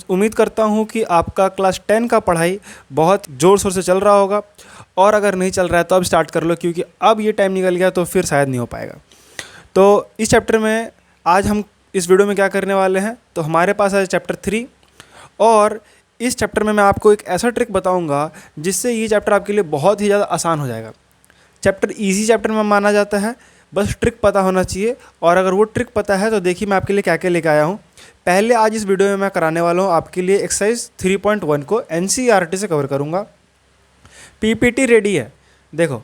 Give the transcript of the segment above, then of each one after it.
उम्मीद करता हूँ कि आपका क्लास 10 का पढ़ाई बहुत ज़ोर शोर से चल रहा होगा, और अगर नहीं चल रहा है तो अब स्टार्ट कर लो, क्योंकि अब ये टाइम निकल गया तो फिर शायद नहीं हो पाएगा। तो इस चैप्टर में आज हम इस वीडियो में क्या करने वाले हैं, तो हमारे पास है चैप्टर 3, और इस चैप्टर में मैं आपको एक ऐसा ट्रिक बताऊंगा जिससे ये चैप्टर आपके लिए बहुत ही ज़्यादा आसान हो जाएगा। चैप्टर इजी चैप्टर में माना जाता है, बस ट्रिक पता होना चाहिए, और अगर वो ट्रिक पता है तो देखिए मैं आपके लिए क्या क्या लेकर आया हूँ। पहले आज इस वीडियो में मैं कराने वाला हूँ आपके लिए एक्सरसाइज 3.1 को एनसीईआरटी से कवर करूँगा। पीपीटी रेडी है, देखो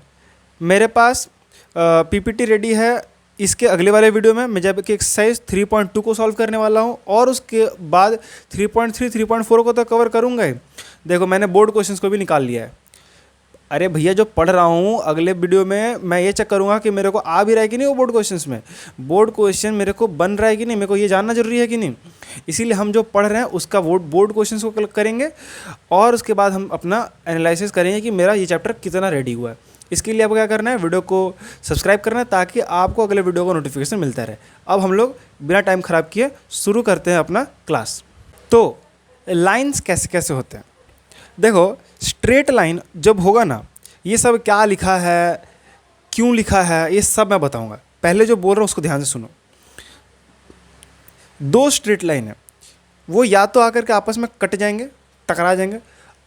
मेरे पास पीपीटी रेडी है। इसके अगले वाले वीडियो में मैं जब कि एक्सरसाइज 3.2 को सॉल्व करने वाला हूँ, और उसके बाद 3.3 3.4 को तो कवर करूँगा ही। देखो मैंने बोर्ड क्वेश्चंस को भी निकाल लिया है। अरे भैया जो पढ़ रहा हूँ अगले वीडियो में मैं ये चेक करूँगा कि मेरे को आ भी रहा है कि नहीं वो बोर्ड क्वेश्चंस में, बोर्ड क्वेश्चन मेरे को बन रहा है कि नहीं, मेरे को ये जानना जरूरी है कि नहीं। इसीलिए हम जो पढ़ रहे हैं उसका बोर्ड क्वेश्चंस को करेंगे, और उसके बाद हम अपना एनालिसिस करेंगे कि मेरा ये चैप्टर कितना रेडी हुआ है। इसके लिए आपको क्या करना है, वीडियो को सब्सक्राइब करना है ताकि आपको अगले वीडियो का नोटिफिकेशन मिलता रहे। अब हम लोग बिना टाइम ख़राब किए शुरू करते हैं अपना क्लास। तो लाइन्स कैसे कैसे होते हैं, देखो स्ट्रेट लाइन जब होगा ना, ये सब क्या लिखा है, क्यों लिखा है, ये सब मैं बताऊंगा। पहले जो बोल रहा हूँ उसको ध्यान से सुनो। दो स्ट्रेट लाइन है, वो या तो आकर के आपस में कट जाएंगे, टकरा जाएंगे।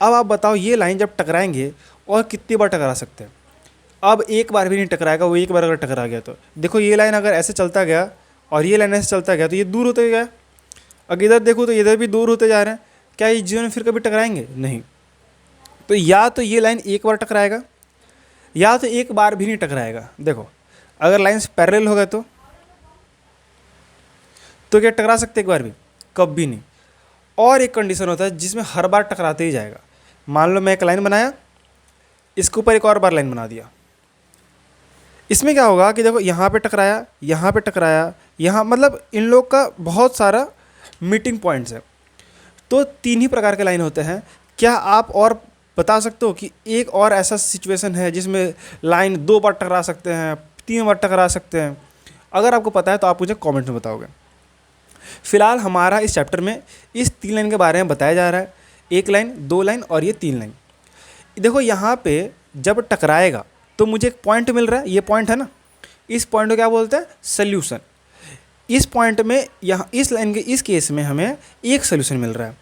अब आप बताओ ये लाइन जब टकराएंगे और कितनी बार टकरा सकते हैं। अब एक बार भी नहीं टकराएगा, वो एक बार अगर टकरा गया तो देखो ये लाइन अगर ऐसे चलता गया और ये लाइन ऐसे चलता गया तो ये दूर होते गया। अगर इधर देखो तो इधर भी दूर होते जा रहे हैं। क्या ये जीवन फिर कभी टकराएंगे? नहीं। तो या तो ये लाइन एक बार टकराएगा, या तो एक बार भी नहीं टकराएगा। देखो अगर लाइन्स पैरेलल हो गए तो क्या टकरा सकते एक बार भी? कभी नहीं। और एक कंडीशन होता है जिसमें हर बार टकराते ही जाएगा। मान लो मैं एक लाइन बनाया, इसके ऊपर एक और बार लाइन बना दिया। इसमें क्या होगा कि देखो यहाँ पे टकराया, यहाँ पे टकराया, यहाँ, मतलब इन लोग का बहुत सारा मीटिंग पॉइंट्स है। तो तीन ही प्रकार के लाइन होते हैं। क्या आप और बता सकते हो कि एक और ऐसा सिचुएशन है जिसमें लाइन दो बार टकरा सकते हैं, तीन बार टकरा सकते हैं? अगर आपको पता है तो आप मुझे कमेंट में बताओगे। फिलहाल हमारा इस चैप्टर में इस तीन लाइन के बारे में बताया जा रहा है, एक लाइन, दो लाइन और ये तीन लाइन। देखो यहाँ पे जब टकराएगा तो मुझे एक पॉइंट मिल रहा है, ये पॉइंट है ना, इस पॉइंट को क्या बोलते हैं? सल्यूशन। इस पॉइंट में यहाँ इस लाइन के इस केस में हमें एक सोल्यूशन मिल रहा है।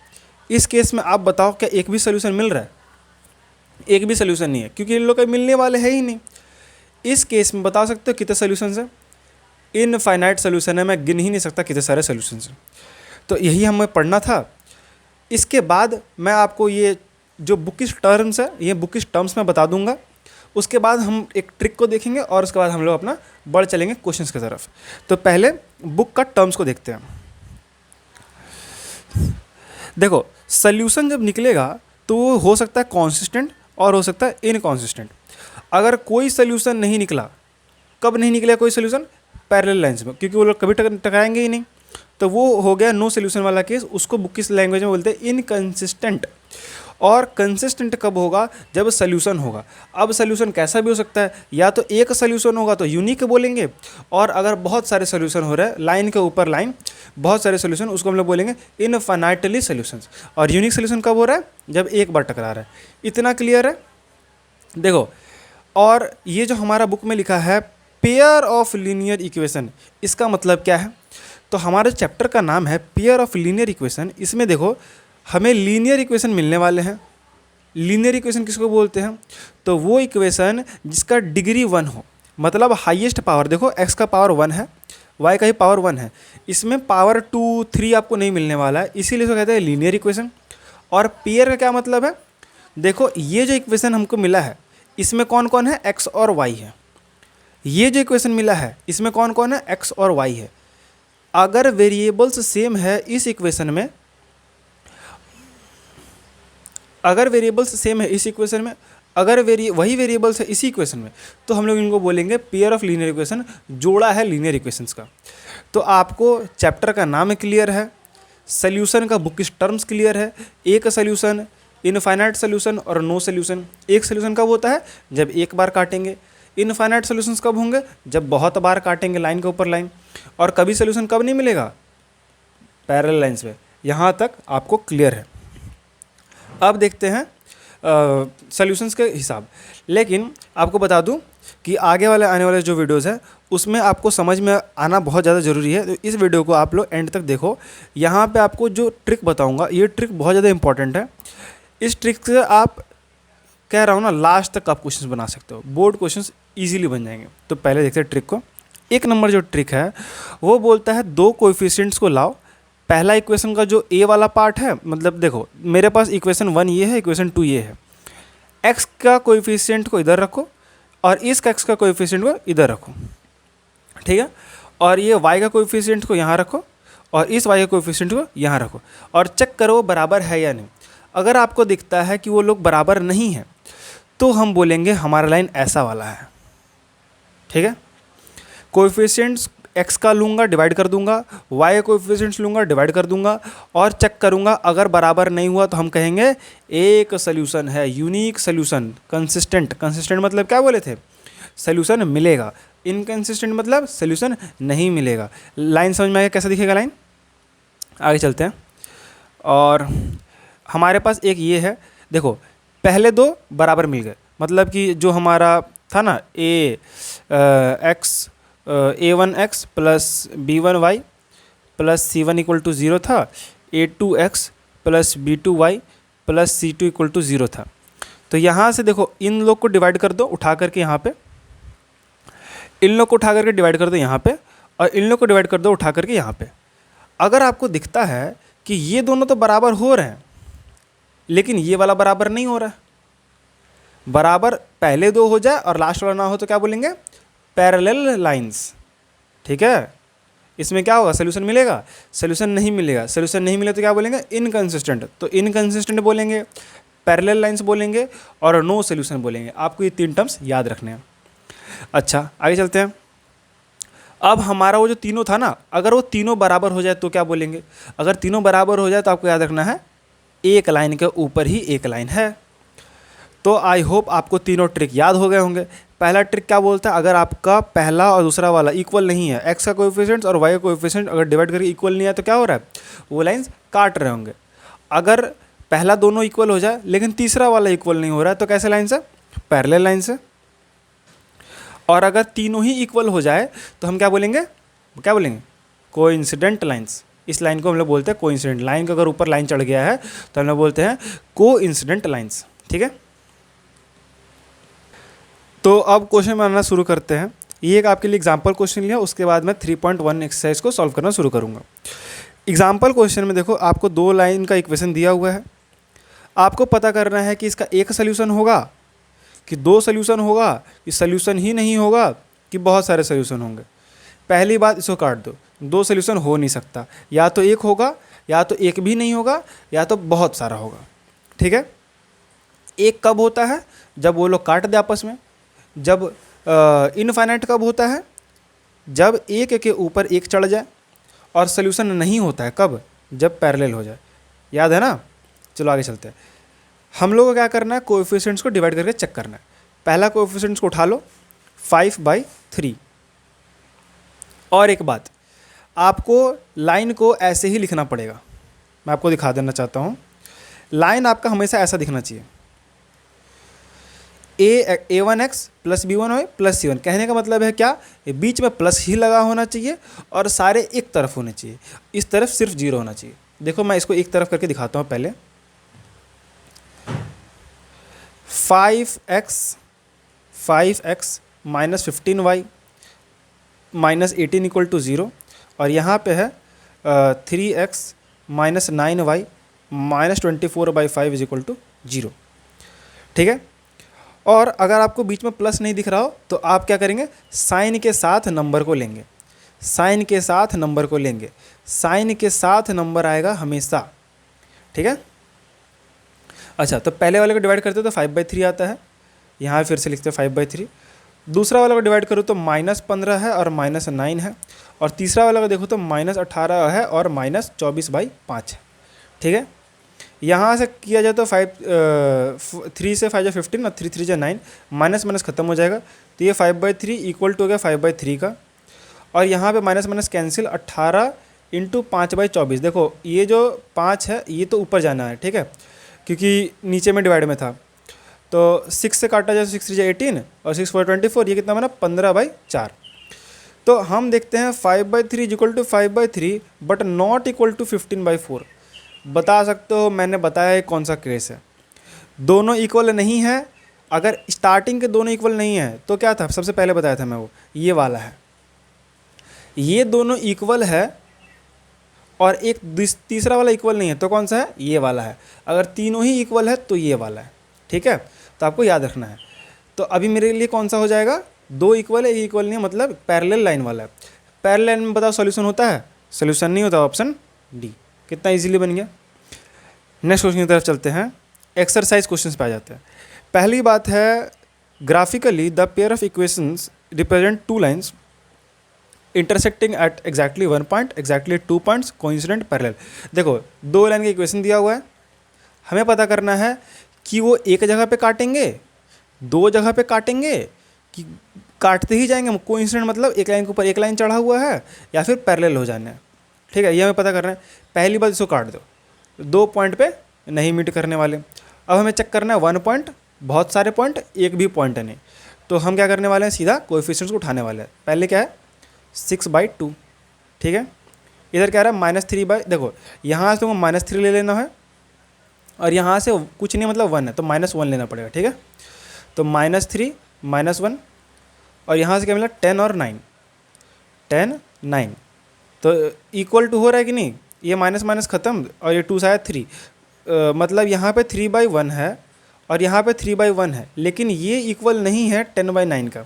इस केस में आप बताओ क्या एक भी सोल्यूशन मिल रहा है? एक भी सोल्यूशन नहीं है, क्योंकि इन लोग के मिलने वाले है ही नहीं। इस केस में बता सकते हो कितने सोल्यूशन हैं? इनफाइनाइट सोल्यूशन है, मैं गिन ही नहीं सकता कितने सारे सोल्यूशन हैं। तो यही हमें पढ़ना था। इसके बाद मैं आपको ये जो बुकिश टर्म्स है, ये बुकिश टर्म्स मैं बता दूंगा। उसके बाद हम एक ट्रिक को देखेंगे और उसके बाद हम लोग अपना बढ़ चलेंगे क्वेश्चंस की तरफ। तो पहले बुक का टर्म्स को देखते हैं। देखो सोल्यूशन जब निकलेगा तो वो हो सकता है कॉन्सिस्टेंट और हो सकता है इनकॉन्सिस्टेंट। अगर कोई सोल्यूशन नहीं निकला, कब नहीं निकला कोई सोल्यूशन? पैरेलल लाइंस में, क्योंकि वो लोग कभी टकराएंगे ही नहीं। तो वो हो गया नो सोल्यूशन वाला केस। उसको बुक की लैंग्वेज में बोलते हैं इनकंसिस्टेंट। और कंसिस्टेंट कब होगा? जब सोल्यूशन होगा। अब सोल्यूशन कैसा भी हो सकता है, या तो एक सोल्यूशन होगा तो यूनिक बोलेंगे, और अगर बहुत सारे सोल्यूशन हो रहे हैं लाइन के ऊपर लाइन, बहुत सारे सोल्यूशन, उसको हम लोग बोलेंगे इनफाइनाइटली सोल्यूशंस। और यूनिक सोल्यूशन कब हो रहा है? जब एक बार टकरा रहा है। इतना क्लियर है? देखो, और ये जो हमारा बुक में लिखा है पेयर ऑफ लीनियर इक्वेशन, इसका मतलब क्या है? तो हमारे चैप्टर का नाम है पेयर ऑफ लीनियर इक्वेशन। इसमें देखो हमें लीनियर इक्वेशन मिलने वाले हैं। लीनियर इक्वेशन किसको बोलते हैं? तो वो इक्वेशन जिसका डिग्री 1 हो, मतलब हाईएस्ट पावर। देखो x का पावर 1 है, y का ही पावर 1 है, इसमें पावर 2 3 आपको नहीं मिलने वाला है, इसीलिए इसको कहते हैं लीनियर इक्वेशन। और पेयर का क्या मतलब है? देखो ये जो इक्वेशन हमको मिला है इसमें कौन कौन है? x और y है। ये जो इक्वेशन मिला है इसमें कौन कौन है? x और y है। अगर वेरिएबल्स सेम है इस इक्वेशन में, अगर वेरिएबल्स सेम है इस इक्वेशन में, अगर वही वेरिएबल्स है इसी इक्वेशन में, तो हम लोग इनको बोलेंगे पेयर ऑफ लीनियर इक्वेशन, जोड़ा है लीनियर इक्वेशंस का। तो आपको चैप्टर का नाम क्लियर है, सोल्यूशन का बुकिश टर्म्स क्लियर है। एक सोल्यूशन, इनफाइनाइट सोल्यूशन और नो सोल्यूशन। एक सोल्यूशन कब होता है? जब एक बार काटेंगे। इनफाइनाइट सोल्यूशंस कब होंगे? जब बहुत बार काटेंगे लाइन के ऊपर लाइन। और कभी सोल्यूशन कब नहीं मिलेगा? पैरेलल लाइंस पे। यहाँ तक आपको क्लियर है। अब देखते हैं सॉल्यूशंस के हिसाब। लेकिन आपको बता दूं कि आगे वाले आने वाले जो वीडियोस है उसमें आपको समझ में आना बहुत ज़्यादा ज़रूरी है। तो इस वीडियो को आप लोग एंड तक देखो। यहाँ पे आपको जो ट्रिक बताऊँगा ये ट्रिक बहुत ज़्यादा इंपॉर्टेंट है। इस ट्रिक से आप, कह रहा हूँ ना, लास्ट तक आप क्वेश्चंस बना सकते हो, बोर्ड क्वेश्चंस इजीली बन जाएंगे। तो पहले देखते हैं ट्रिक को। एक नंबर जो ट्रिक है वो बोलता है दो कोएफिशिएंट्स को लाओ। पहला इक्वेशन का जो ए वाला पार्ट है, मतलब देखो मेरे पास इक्वेशन 1 ये है, इक्वेशन 2 ये है। एक्स का कोएफिशिएंट को इधर रखो और इस एक्स का कोएफिशिएंट को इधर रखो, ठीक है। और ये वाई का कोएफिशिएंट को यहाँ रखो और इस वाई का कोएफिशिएंट को यहाँ रखो और चेक करो वो बराबर है या नहीं। अगर आपको दिखता है कि वो लोग बराबर नहीं है तो हम बोलेंगे हमारा लाइन ऐसा वाला है, ठीक है। कोएफिशिएंट्स एक्स का लूँगा, डिवाइड कर दूंगा, वाई का कोएफिशिएंट्स लूँगा, डिवाइड कर दूंगा और चेक करूँगा। अगर बराबर नहीं हुआ तो हम कहेंगे एक सोल्यूशन है, यूनिक सोल्यूशन। कंसिस्टेंट, कंसिस्टेंट मतलब क्या बोले थे, सोल्यूशन मिलेगा। इनकंसिस्टेंट मतलब सोल्यूशन नहीं मिलेगा। लाइन समझ में आएगा कैसा दिखेगा लाइन। आगे चलते हैं। और हमारे पास एक ये है, देखो पहले दो बराबर मिल गए, मतलब कि जो हमारा था ना a1x plus b1y plus c1 equal to 0 था, a2x plus b2y plus c2 equal to 0 था। तो यहाँ से देखो इन लोग को डिवाइड कर दो उठा करके यहाँ पे, इन लोग को उठा करके डिवाइड कर दो यहाँ पे और इन लोग को डिवाइड कर दो उठा करके यहाँ पे। अगर आपको दिखता है कि ये दोनों तो बराबर हो रहे हैं लेकिन ये वाला बराबर नहीं हो रहा है, बराबर पहले दो हो जाए और लास्ट वाला ना हो तो क्या बोलेंगे, पैरेलल लाइंस, ठीक है। इसमें क्या होगा, सोल्यूशन मिलेगा, सोल्यूशन नहीं मिलेगा, सोल्यूशन नहीं मिले तो क्या बोलेंगे, इनकंसिस्टेंट। तो इनकंसिस्टेंट बोलेंगे, पैरेलल लाइंस बोलेंगे और नो सोल्यूशन बोलेंगे। आपको ये तीन टर्म्स याद रखने हैं। अच्छा आगे चलते हैं। अब हमारा वो जो तीनों था ना, अगर वो तीनों बराबर हो जाए तो क्या बोलेंगे। अगर तीनों बराबर हो जाए तो आपको याद रखना है एक लाइन के ऊपर ही एक लाइन है। तो आई होप आपको तीनों ट्रिक याद हो गए होंगे। पहला ट्रिक क्या बोलता है, अगर आपका पहला और दूसरा वाला इक्वल नहीं है, एक्स का कोएफिशिएंट और वाई का कोएफिशिएंट अगर डिवाइड करके इक्वल नहीं है तो क्या हो रहा है, वो लाइंस काट रहे होंगे। अगर पहला दोनों इक्वल हो जाए लेकिन तीसरा वाला इक्वल नहीं हो रहा है तो कैसे लाइन से, पैरेलल लाइन से। और अगर तीनों ही इक्वल हो जाए तो हम क्या बोलेंगे, कोइंसिडेंट लाइंस। इस लाइन को हम लोग बोलते हैं कोइंसिडेंट लाइन। का अगर ऊपर लाइन चढ़ गया है तो हम लोग बोलते हैं कोइंसिडेंट लाइंस, ठीक है। तो अब क्वेश्चन बनाना शुरू करते हैं। ये एक आपके लिए एग्जाम्पल क्वेश्चन लिया, उसके बाद मैं 3.1 एक्सरसाइज को सॉल्व करना शुरू करूँगा। एग्जाम्पल क्वेश्चन में देखो आपको दो लाइन का इक्वेशन दिया हुआ है। आपको पता करना है कि इसका एक सोल्यूशन होगा कि दो सोल्यूशन होगा, कि सोल्यूशन ही नहीं होगा कि बहुत सारे सोल्यूशन होंगे। पहली बात इसको काट दो, दो सोल्यूशन हो नहीं सकता, या तो एक होगा या तो एक भी नहीं होगा या तो बहुत सारा होगा, ठीक है। एक कब होता है, जब वो लोग काट दे आपस में। जब इनफाइनाइट कब होता है, जब एक के ऊपर एक चढ़ जाए। और सोल्यूशन नहीं होता है कब, जब पैरेलल हो जाए। याद है ना। चलो आगे चलते हैं। हम लोग को क्या करना है, कोएफिशिएंट्स को डिवाइड करके चेक करना है। पहला कोएफिशिएंट्स को उठा लो 5/3। और एक बात, आपको लाइन को ऐसे ही लिखना पड़ेगा। मैं आपको दिखा देना चाहता हूँ, लाइन आपका हमेशा ऐसा दिखना चाहिए, a1x plus b1y plus c1। कहने का मतलब है क्या, ये बीच में प्लस ही लगा होना चाहिए और सारे एक तरफ होने चाहिए, इस तरफ सिर्फ 0 होना चाहिए। देखो मैं इसको एक तरफ करके दिखाता हूँ पहले। 5x minus 15y minus 18 equal to 0 और यहाँ पे है 3x minus 9y minus 24/5 is equal to 0, ठीक है। और अगर आपको बीच में प्लस नहीं दिख रहा हो तो आप क्या करेंगे, साइन के साथ नंबर को लेंगे, साइन के साथ नंबर को लेंगे, साइन के साथ नंबर आएगा हमेशा, ठीक है। अच्छा तो पहले वाले को डिवाइड करते हो तो 5/3 आता है, यहाँ फिर से लिखते हैं 5/3। दूसरा वाला को डिवाइड करो तो -15 है और -9 है। और तीसरा वाला को देखो तो -18 है और -24/5 है, ठीक है। यहाँ से किया जाए तो 3 से 5 15 और 3 3 9, माइनस माइनस खत्म हो जाएगा। तो ये 5/3 इक्वल टू हो गया 5/3 का। और यहाँ पे माइनस माइनस कैंसिल, 18 इंटू 5/24। देखो ये जो 5 है ये तो ऊपर जाना है, ठीक है, क्योंकि नीचे में डिवाइड में था। तो 6 से काटा जाए, 6 3 18 और 6 4 24, ये कितना बना 15/4। तो हम देखते हैं 5/3 equal to 5/3 but not equal to 15/4। बता सकते हो, मैंने बताया है कौन सा केस है। दोनों इक्वल नहीं है, अगर स्टार्टिंग के दोनों इक्वल नहीं है तो क्या था, सबसे पहले बताया था मैं, वो ये वाला है। ये दोनों इक्वल है और एक तीसरा वाला इक्वल नहीं है, तो कौन सा है, ये वाला है। अगर तीनों ही इक्वल है तो ये वाला है, ठीक है। तो आपको याद रखना है। तो अभी मेरे लिए कौन सा हो जाएगा, 2 इक्वल है, एक इक्वल नहीं है, मतलब पैरेलल लाइन वाला है। पैरेलल लाइन में बताओ सॉल्यूशन होता है, सॉल्यूशन नहीं होता, ऑप्शन डी। कितना इजीली बन गया। नेक्स्ट क्वेश्चन की तरफ चलते हैं, एक्सरसाइज क्वेश्चंस पे आ जाते हैं। पहली बात है, graphically the pair of equations represent 2 lines intersecting at exactly 1 point, exactly 2 points, coincident parallel. देखो 2 लाइन का इक्वेशन दिया हुआ है, हमें पता करना है कि वो एक जगह पे काटेंगे, 2 जगह पे काटेंगे, कि काटते ही जाएंगे। कोइंसिडेंट मतलब एक लाइन के ऊपर एक लाइन चढ़ा हुआ है या फिर पैरेलल हो जाना है, ठीक है, ये हमें पता करना है। पहली बात इसको काट दो, 2 पॉइंट पे नहीं मीट करने वाले। अब हमें चेक करना है 1 पॉइंट, बहुत सारे पॉइंट, एक भी पॉइंट नहीं। तो हम क्या करने वाले हैं, सीधा कोएफिशिएंट्स को उठाने वाले हैं। पहले क्या है 6/2, ठीक है। इधर क्या रहा है -3/, देखो यहाँ से तुमको -3 ले लेना है और यहाँ से कुछ नहीं मतलब 1 है तो -1 लेना पड़ेगा, ठीक है। तो -3 -1 और यहाँ से क्या मिला 10 और 9, 10 9, तो इक्वल टू हो रहा है कि नहीं, ये माइनस माइनस ख़त्म और ये 2 से आया 3, मतलब यहाँ पे 3/1 है और यहाँ पे 3/1 है, लेकिन ये इक्वल नहीं है 10/9 का।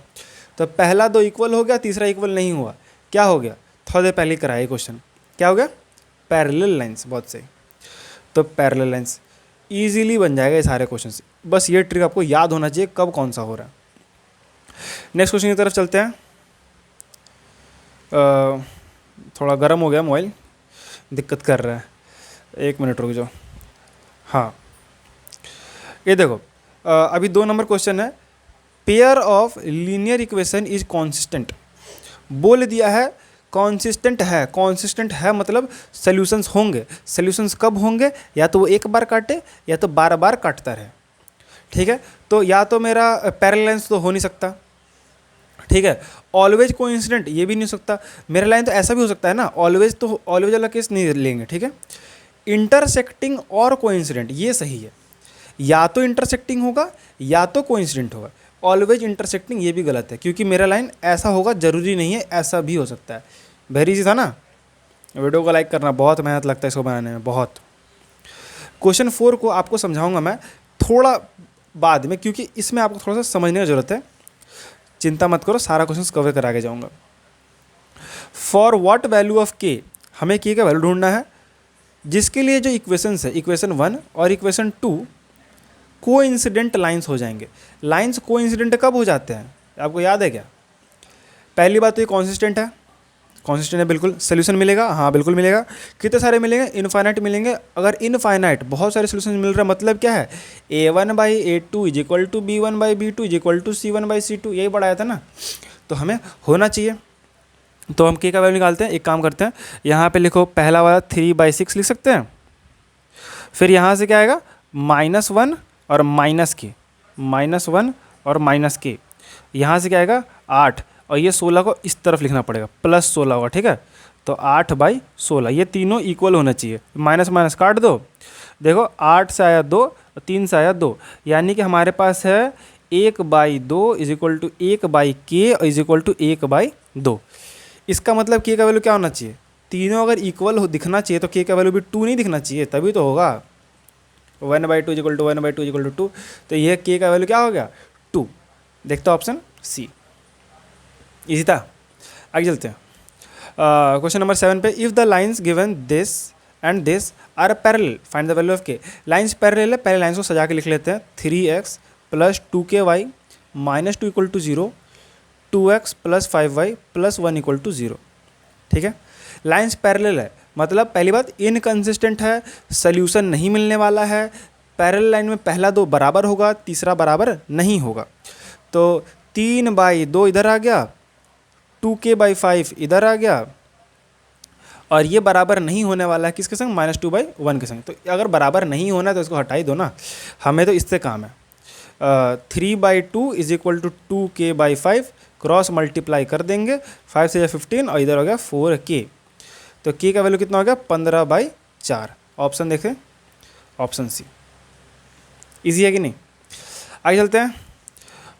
तो पहला 2 इक्वल हो गया, तीसरा इक्वल नहीं हुआ, क्या हो गया, थोड़ा देर पहले कराया क्वेश्चन, क्या हो गया, पैरेलल लाइंस। बहुत सही, तो पैरेलल लाइंस ईजिली बन जाएगा ये सारे क्वेश्चन से। बस ये ट्रिक आपको याद होना चाहिए कब कौन सा हो रहा है। नेक्स्ट क्वेश्चन की तरफ चलते हैं। थोड़ा गर्म हो गया मोबाइल, दिक्कत कर रहा है, 1 मिनट रुक जाओ। हाँ ये देखो, अभी 2 नंबर क्वेश्चन है, pair of linear equation is consistent. बोल दिया है कॉन्सिस्टेंट है, कॉन्सिस्टेंट है मतलब सॉल्यूशंस होंगे। सॉल्यूशंस कब होंगे, या तो वो एक बार काटे या तो बार बार काटता रहे, ठीक है। तो या तो मेरा पैरेलल लाइंस तो हो नहीं सकता, ठीक है। ऑलवेज कोइंसिडेंट ये भी नहीं हो सकता। मेरा लाइन तो ऐसा भी हो सकता है ना, ऑलवेज तो ऑलवेज वाला केस नहीं लेंगे, ठीक है। इंटरसेक्टिंग और कोइंसिडेंट ये सही है, या तो इंटरसेक्टिंग होगा या तो कोइंसिडेंट होगा। ऑलवेज इंटरसेक्टिंग ये भी गलत है, क्योंकि मेरा लाइन ऐसा होगा जरूरी नहीं है, ऐसा भी हो सकता है। वेरी इजी था ना। वीडियो को लाइक करना, बहुत मेहनत लगता है इसको बनाने में, बहुत। क्वेश्चन 4 को आपको समझाऊंगा मैं थोड़ा बाद में, क्योंकि इसमें आपको थोड़ा सा समझने की ज़रूरत है। चिंता मत करो, सारा क्वेश्चन कवर करा के जाऊँगा। फॉर व्हाट वैल्यू ऑफ के, हमें के का वैल्यू ढूंढना है, जिसके लिए जो इक्वेशंस है, इक्वेशन 1 और इक्वेशन 2 कोइंसिडेंट लाइंस हो जाएंगे। लाइंस कोइंसिडेंट कब हो जाते हैं, आपको याद है क्या। पहली बात तो ये कॉन्सिस्टेंट है, कॉन्सिस्टेंट है बिल्कुल। सोल्यूशन मिलेगा, हाँ बिल्कुल मिलेगा। कितने सारे मिलेंगे, इनफाइनाइट मिलेंगे। अगर इनफाइनाइट बहुत सारे सोल्यूशन मिल रहा है, मतलब क्या है, A1/A2 is equal to B1/B2 is equal to C1/C2, यही पढ़ाया था ना। तो हमें होना चाहिए, तो हम के का वैल्यू निकालते हैं। एक काम करते हैं, यहाँ पे लिखो पहला वाला 3/6 लिख सकते हैं। फिर यहाँ से क्या आएगा, -1 और -1 और -k। यहाँ से क्या आएगा 8, और ये 16 को इस तरफ लिखना पड़ेगा, +16 होगा, ठीक है। तो 8/16, ये तीनों इक्वल होना चाहिए। माइनस माइनस काट दो, देखो 8 से आया 2, 3 से आया 2, यानी कि हमारे पास है 1/2 is equal to 1/k is equal to 1/2। इसका मतलब के का वैल्यू क्या होना चाहिए, तीनों अगर इक्वल हो दिखना चाहिए तो के का वैल्यू भी 2 नहीं दिखना चाहिए, तभी तो होगा। 1/2 is equal to 1/2 is equal to 2, तो यह के का वैल्यू क्या हो गया 2। देखते हो ऑप्शन सी, इजी था। आगे चलते हैं। क्वेश्चन नंबर 7 पे, if the lines given this and this are parallel find the value of k. Lines parallel है, पहले लाइन्स को सजा के लिख लेते हैं। 3x + 2ky -2 equal to 0, 2x + 5y + 1 equal to 0, ठीक है। लाइन्स पैरेलल है मतलब पहली बात इनकंसिस्टेंट है, सोल्यूशन नहीं मिलने वाला है। पैरेलल लाइन में पहला 2 बराबर होगा, तीसरा बराबर नहीं होगा। तो 3/2 इधर आ गया, 2k/5 इधर आ गया, और ये बराबर नहीं होने वाला है किसके संग, -2/1 के संग। तो अगर बराबर नहीं होना है तो इसको हटा ही दो ना, हमें तो इससे काम है। 3/2 is equal to 2k/5, cross multiply कर देंगे, 5 से 15 और इधर हो गया 4k। तो k का वैल्यू कितना हो गया, 15/4। ऑप्शन देखें, ऑप्शन सी। इजी है कि नहीं? आगे चलते हैं।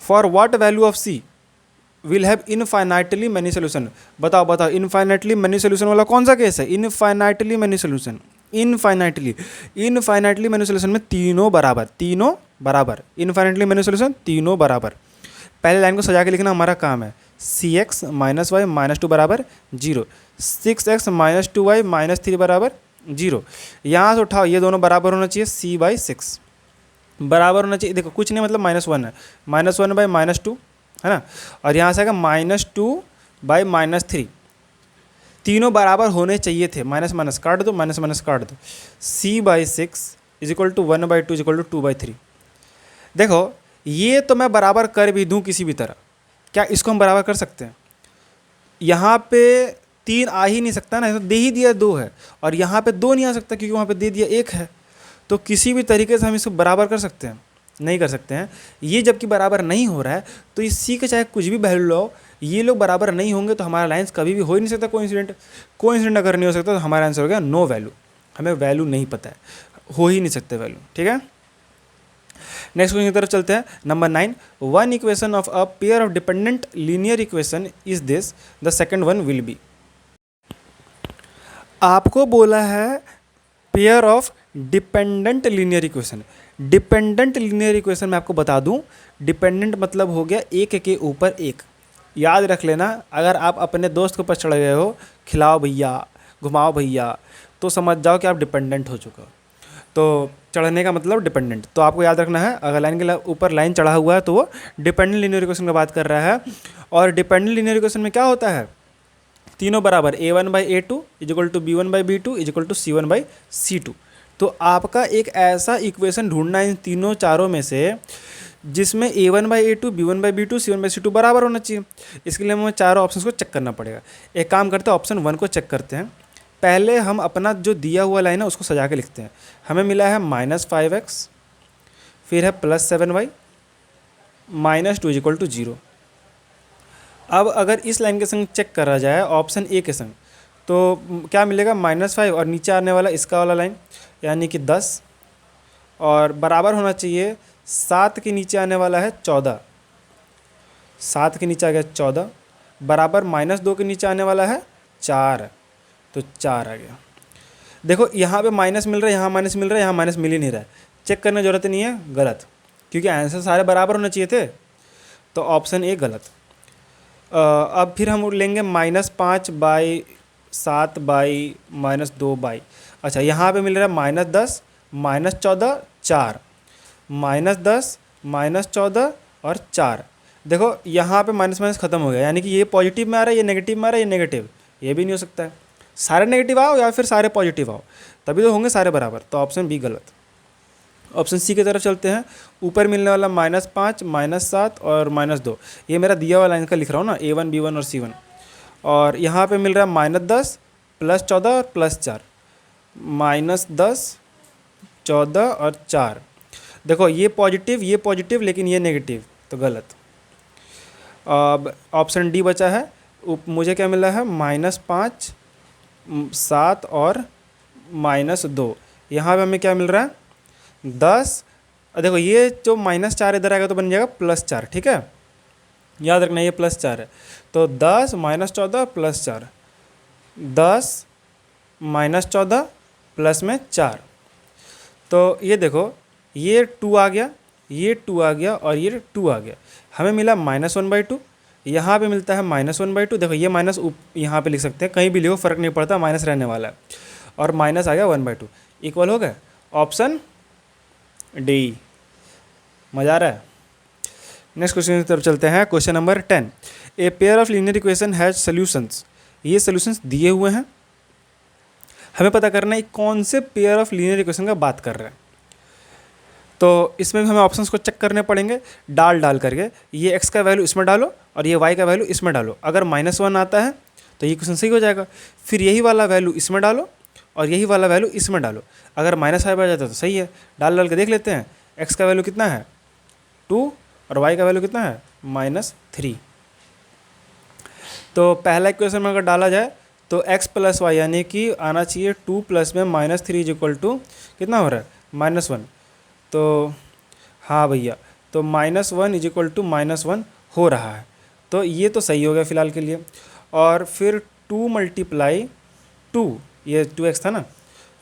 For what value of c will have infinitely many solution. बताओ बताओ, इनफाइनाइटली मैनी सोल्यूशन वाला कौन सा केस है? Infinitely many solution, infinitely many solution में तीनों बराबर, इनफाइनाइटली मैनी सोल्यूशन तीनों बराबर। पहले लाइन को सजा के लिखना हमारा काम है। cx - y - 2 बराबर 0, 6x - 2y - 3 बराबर 0। यहाँ से उठाओ, ये दोनों बराबर होना चाहिए, c/6 बराबर होना चाहिए। देखो कुछ नहीं मतलब -1 है, -1/-2 है ना, और यहाँ से आएगा -2/-3, तीनों बराबर होने चाहिए थे। माइनस माइनस काट दो, माइनस माइनस काट दो। c/6 is equal to 1/2 is equal to 2/3। देखो ये तो मैं बराबर कर भी दूं किसी भी तरह, क्या इसको हम बराबर कर सकते हैं? यहाँ पे 3 आ ही नहीं सकता ना, तो दे ही दिया 2 है, और यहाँ पे 2 नहीं आ सकता क्योंकि वहाँ पे दे दिया 1 है। तो किसी भी तरीके से हम इसको बराबर कर सकते हैं? नहीं कर सकते हैं। ये जबकि बराबर नहीं हो रहा है तो इस सी के चाहे कुछ भी वैल्यू लो, ये लोग बराबर नहीं होंगे तो हमारा लाइन्स कभी भी हो ही नहीं सकता कोइंसिडेंट अगर नहीं हो सकता तो हमारा आंसर हो गया नो वैल्यू। हमें वैल्यू नहीं पता है, हो ही नहीं सकते वैल्यू। ठीक है, नेक्स्ट क्वेश्चन की तरफ चलते हैं। Number 9, one equation of a pair of dependent linear equation is this, the second one will be. आपको बोला है pair of dependent linear equation. Dependent linear equation मैं आपको बता दूं, डिपेंडेंट मतलब हो गया एक के ऊपर एक। याद रख लेना, अगर आप अपने दोस्त के ऊपर चढ़ गए हो, खिलाओ भैया, घुमाओ भैया, तो समझ जाओ कि आप डिपेंडेंट हो चुके हो। तो चढ़ने का मतलब डिपेंडेंट, तो आपको याद रखना है अगर लाइन के ऊपर लाइन चढ़ा हुआ है तो वो डिपेंडेंट लीनियर इक्वेशन की बात कर रहा है। और डिपेंडेंट लीनियर इक्वेशन में क्या होता है, तीनों बराबर, a1/a2 is equal to b1/b2 is equal to c1/c2। तो आपका एक ऐसा इक्वेशन ढूंढना है इन तीनों चारों में से जिसमें a1/a2 b1/b2 c1/c2 बराबर होना चाहिए। इसके लिए हमें चारों ऑप्शंस को चेक करना पड़ेगा। एक काम करते हैं, ऑप्शन 1 को चेक करते हैं। पहले हम अपना जो दिया हुआ लाइन है उसको सजा के लिखते हैं। हमें मिला है -5x, फिर है +7y, -2 इज इक्वल टू 0। अब अगर इस लाइन के संग चेक करा जाए ऑप्शन ए के संग, तो क्या मिलेगा, -5 और नीचे आने वाला इसका वाला लाइन यानी कि 10, और बराबर होना चाहिए 7 के नीचे आने वाला है 14, 7 के नीचे आ गया 14, बराबर -2 के नीचे आने वाला है 4, तो 4 आ गया। देखो यहाँ पे माइनस मिल रहा है, यहाँ माइनस मिल रहा है, यहाँ माइनस मिल ही नहीं रहा है, चेक करने की जरूरत नहीं है, गलत, क्योंकि आंसर सारे बराबर होने चाहिए थे। तो ऑप्शन ए गलत। अब फिर हम लेंगे -5/7/-2/। अच्छा यहाँ पे मिल रहा है -10, -14, 4, -10, -14 और 4। देखो यहाँ पे माइनस माइनस खत्म हो गया, यानी कि ये पॉजिटिव में आ रहा है, ये नेगेटिव में आ रहा है, ये नेगेटिव, ये भी नहीं हो सकता है। सारे नेगेटिव आओ या फिर सारे पॉजिटिव आओ, तभी तो होंगे सारे बराबर। तो ऑप्शन बी गलत। ऑप्शन सी की तरफ चलते हैं। ऊपर मिलने वाला -5, -7 और -2, ये मेरा दिया हुआ लाइन का लिख रहा हूँ ना, A1, B1 और C1। और यहाँ पे मिल रहा है -10, +14 और +4, -10, 14 और 4। देखो ये पॉजिटिव लेकिन ये नेगेटिव, तो गलत। अब ऑप्शन डी बचा है। मुझे क्या मिला है, -5, 7 और -2। यहाँ पे हमें क्या मिल रहा है, 10। देखो ये जो -4 इधर आएगा तो बन जाएगा +4, ठीक है, याद रखना ये +4 है। तो 10 -14 +4, 10 -14 प्लस में 4। तो ये देखो ये 2 आ गया, ये 2 आ गया और ये 2 आ गया। हमें मिला -1/2, यहाँ पे मिलता है -1/2। देखो ये माइनस यहाँ पे लिख सकते हैं, कहीं भी लिखो फ़र्क नहीं पड़ता, माइनस रहने वाला है। और माइनस आ गया 1/2, इक्वल हो गया। Option D. मज़ा आ रहा है। नेक्स्ट क्वेश्चन की तरफ चलते हैं। Question number 10, a pair of linear equation has solutions. ये सॉल्यूशंस दिए हुए हैं, हमें पता करना है कौन से पेयर ऑफ लीनियर इक्वेशन का बात कर रहे हैं। तो इसमें भी हमें ऑप्शंस को चेक करने पड़ेंगे डाल करके। ये x का वैल्यू इसमें डालो और ये y का वैल्यू इसमें डालो। अगर -1 आता है तो ये क्वेश्चन सही हो जाएगा। फिर यही वाला वैल्यू इसमें डालो और यही वाला वैल्यू इसमें डालो, अगर -5 आ जाता है तो सही है। डाल के देख लेते हैं, x का वैल्यू कितना है 2 और y का वैल्यू कितना है -3। तो पहला इक्वेशन में अगर डाला जाए तो x प्लस वाई यानी कि आना चाहिए 2 प्लस में -3 इज इक्वल टू कितना हो रहा है -1। तो हाँ भैया, तो -1 इज इक्वल टू -1 हो रहा है, तो ये तो सही हो गया फ़िलहाल के लिए। और फिर 2 मल्टीप्लाई 2, ये 2x था ना,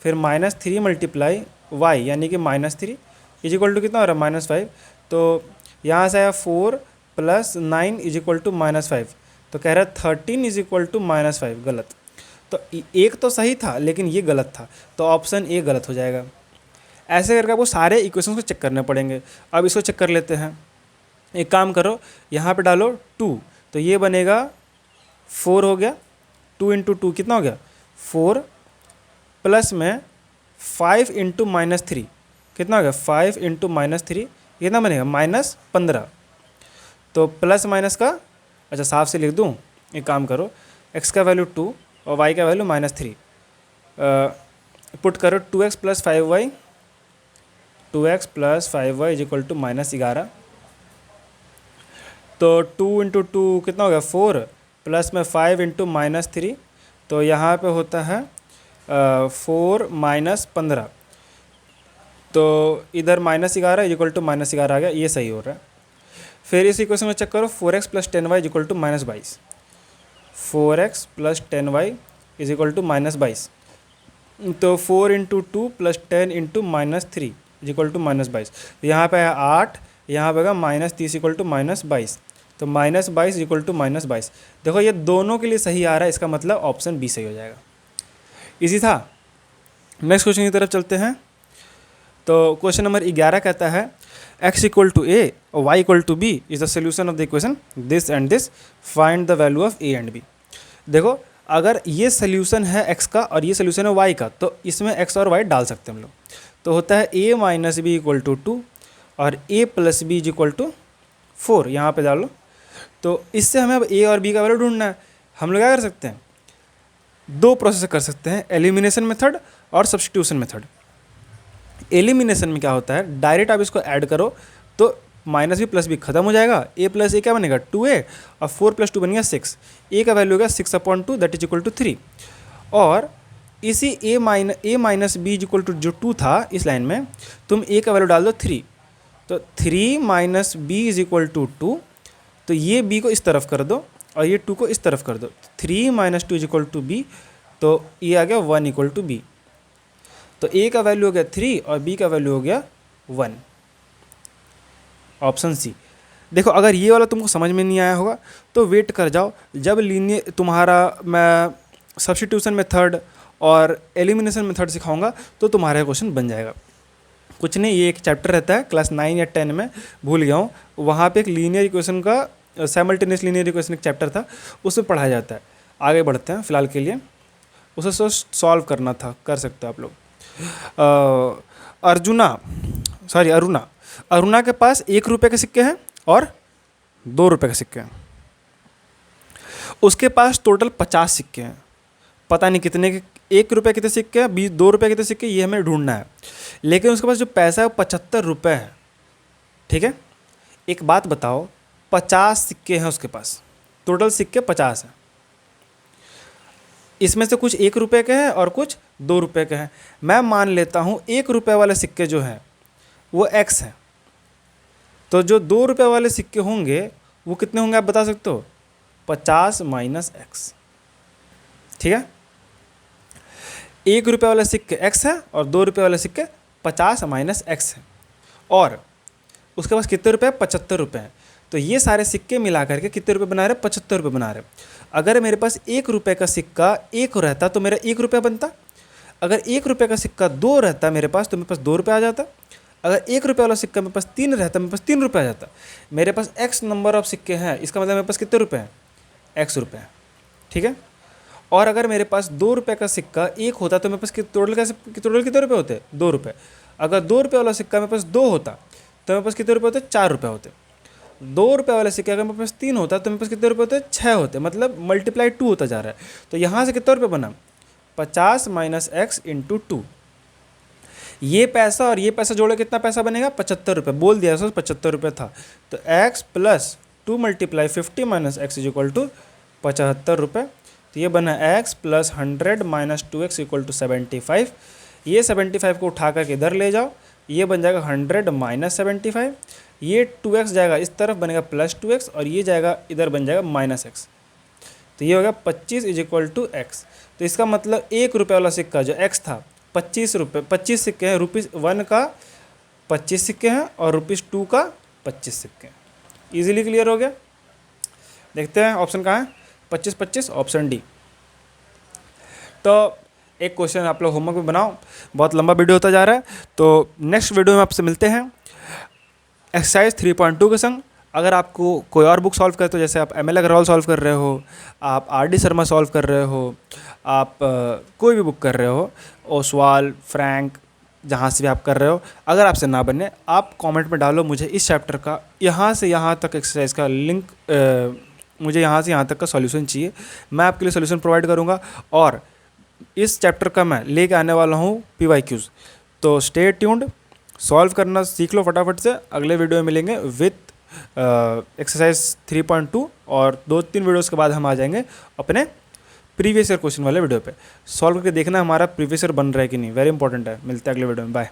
फिर -3 मल्टीप्लाई y यानी कि -3 इज इक्वल टू कितना हो रहा है -5। तो यहाँ से आया 4 प्लस 9 इज इक्वल टू -5, तो कह रहा है 13 इज इक्वल टू -5, गलत। तो एक तो सही था लेकिन ये गलत था, तो ऑप्शन ए गलत हो जाएगा। ऐसे करके आपको सारे इक्वेशंस को चेक करने पड़ेंगे। अब इसको चेक कर लेते हैं। एक काम करो, यहाँ पे डालो 2, तो ये बनेगा 4 हो गया, 2 इंटू 2 कितना हो गया 4, प्लस में 5 इंटू -3 कितना हो गया 5 इंटू -3 कितना बनेगा -15। तो प्लस माइनस का अच्छा साफ से लिख दूँ, एक काम करो, x का वैल्यू 2 और y का वैल्यू -3 पुट करो, 2x plus 5y, 2x plus 5y is equal to -11। तो 2 इंटू 2 कितना हो गया 4, प्लस में 5 इंटू -3, तो यहाँ पे होता है 4 -15, तो इधर -11 इज इक्वल टू -11 आ गया, ये सही हो रहा है। फिर इस इक्वेशन में चेक करो, 4x plus 10y is equal to -22, 4x plus 10y is equal to -22। तो 4 into 2 plus 10 into -3 is equal to -22। तो यहाँ पे है 8, यहाँ पे -30 इक्वल टू -22, तो -22 इक्वल टू -22। देखो ये दोनों के लिए सही आ रहा है, इसका मतलब ऑप्शन बी सही हो जाएगा। इजी था। नेक्स्ट क्वेश्चन की तरफ चलते हैं। तो क्वेश्चन नंबर 11 कहता है x इक्वल टू a और y equal to b is the solution of the equation this and this, find the value of a and b। देखो अगर ये सोल्यूशन है x का और ये सोल्यूशन है y का, तो इसमें x और y डाल सकते हैं हम लोग। तो होता है a minus b equal to 2 और a plus b is equal to 4, यहाँ पे डालो। तो इससे हमें अब a और b का वैल्यू ढूंढना है। हम लोग क्या कर सकते हैं, दो प्रोसेस कर सकते हैं, एलिमिनेशन मेथड और सब्स्टिट्यूशन मेथड। एलिमिनेशन में क्या होता है, डायरेक्ट आप इसको ऐड करो तो माइनस बी प्लस बी खत्म हो जाएगा, a प्लस ए क्या बनेगा 2a और 4 प्लस 2 बन गया 6, a का वैल्यू होगा 6/2 दैट इज इक्वल टू 3। और इसी a minus b is equal to जो 2 था इस लाइन में, तुम a का वैल्यू डाल दो 3, तो 3 minus b is equal to 2, तो ये b को इस तरफ कर दो और ये 2 को इस तरफ कर दो, 3 minus 2 is equal to b, तो ये आ गया 1 इक्वल टू b। तो a का वैल्यू हो गया 3 और b का वैल्यू हो गया 1, ऑप्शन सी। देखो अगर ये वाला तुमको समझ में नहीं आया होगा तो वेट कर जाओ, जब लीनियर तुम्हारा मैं सब्स्टिट्यूशन मेथड और एलिमिनेशन मेथड सिखाऊंगा तो तुम्हारा क्वेश्चन बन जाएगा। कुछ नहीं, ये एक चैप्टर रहता है क्लास 9 या 10 में, भूल गया हूँ, वहाँ पे एक लीनियर इक्वेशन का साइमल्टेनियस लीनियर इक्वेशन एक चैप्टर था, उसमें पढ़ाया जाता है। आगे बढ़ते हैं, फिलहाल के लिए उसे सॉल्व करना था, कर सकते हो आप लोग। अरुणा के पास 1 रुपये के सिक्के हैं और 2 रुपये के सिक्के हैं। उसके पास टोटल 50 सिक्के हैं, पता नहीं कितने के, 1 रुपये कितने सिक्के हैं, 2 रुपये कितने सिक्के, ये हमें ढूंढना है। लेकिन उसके पास जो पैसा है वो 75 रुपये है, ठीक है। एक बात बताओ, 50 सिक्के हैं उसके पास, टोटल सिक्के 50 हैं, इसमें से कुछ 1 रुपये के हैं और कुछ 2 रुपये के हैं। मैं मान लेता हूँ 1 रुपये वाले सिक्के जो हैं वो x हैं, तो जो 2 रुपये वाले सिक्के होंगे वो कितने होंगे आप बता सकते हो, 50 माइनस x, ठीक है। 1 रुपये वाले सिक्के x है और 2 रुपये वाले सिक्के 50 माइनस x है, और उसके पास कितने रुपये, 75 रुपये हैं। तो ये सारे सिक्के मिला करके कितने रुपये बना रहे, 75 रुपये बना रहे। अगर मेरे पास 1 रुपये का सिक्का 1 रहता तो मेरा 1 रुपया बनता, अगर 1 रुपये का सिक्का 2 रहता मेरे पास तो मेरे पास 2 रुपये आ जाता, अगर 1 रुपये वाला सिक्का मेरे पास 3 रहता मेरे पास 3 रुपये आ जाता। मेरे पास x नंबर ऑफ सिक्के हैं, इसका मतलब मेरे पास कितने रुपये हैं, x रुपये हैं, ठीक है। और अगर मेरे पास 2 रुपये का सिक्का 1 होता तो मेरे पास टोटल कितने रुपये होते, 2 रुपये। अगर 2 रुपये वाला सिक्का मेरे पास 2 होता तो मेरे पास कितने रुपये होते, 4 रुपये होते। 2 रुपये वाले सिक्के अगर मेरे पास 3 होता तो मेरे पास कितने रुपये होते, 6 होते, मतलब मल्टीप्लाई 2 होता जा रहा है। तो यहाँ से कितना रुपये बना, 50 माइनस एक्स इंटू 2। ये पैसा और ये पैसा जोड़े कितना पैसा बनेगा, 75 रुपये। बोल दिया सर 75 रुपये था, तो x plus 2 multiply 50 minus x is equal to 75 रुपये। तो ये बना x plus 100 minus 2x equal to 75। ये 75 को उठा करके इधर ले जाओ, ये बन जाएगा 100 माइनस 75। ये 2x जाएगा इस तरफ, बनेगा प्लस 2x, और ये जाएगा इधर बन जाएगा माइनस x। तो ये हो गया 25 इज इक्वल टू एक्स। तो इसका मतलब 1 रुपये वाला सिक्का जो x था, 25 रुपये, 25 सिक्के हैं, ₹1 का 25 सिक्के हैं और ₹2 का 25 सिक्के हैं। ईजिली क्लियर हो गया। देखते हैं ऑप्शन कहाँ है, 25 25 ऑप्शन डी। तो एक क्वेश्चन आप लोग होमवर्क में बनाओ, बहुत लंबा वीडियो होता जा रहा है, तो नेक्स्ट वीडियो में आपसे मिलते हैं एक्सरसाइज 3.2 के संग। अगर आपको कोई और बुक सॉल्व करे, तो जैसे आप ML अग्रवाल सॉल्व कर रहे हो, आप RD शर्मा सॉल्व कर रहे हो, आप कोई भी बुक कर रहे हो, ओसवाल, फ्रैंक, जहाँ से भी आप कर रहे हो, अगर आपसे ना बने, आप कमेंट में डालो मुझे इस चैप्टर का यहाँ से यहाँ तक एक्सरसाइज का लिंक, मुझे यहाँ से यहाँ तक का सॉल्यूशन चाहिए, मैं आपके लिए सॉल्यूशन प्रोवाइड करूँगा। और इस चैप्टर का मैं लेके आने वाला हूँ PYQs। तो स्टे ट्यून्ड, सॉल्व करना सीख लो फटाफट से। अगले वीडियो में मिलेंगे विथ एक्सरसाइज 3.2, और 2-3 वीडियोस के बाद हम आ जाएंगे अपने प्रीवियस ईयर क्वेश्चन वाले वीडियो पे। सॉल्व करके देखना हमारा प्रीवियस ईयर बन रहा है कि नहीं, वेरी इंपॉर्टेंट है। मिलते हैं अगले वीडियो में, बाय।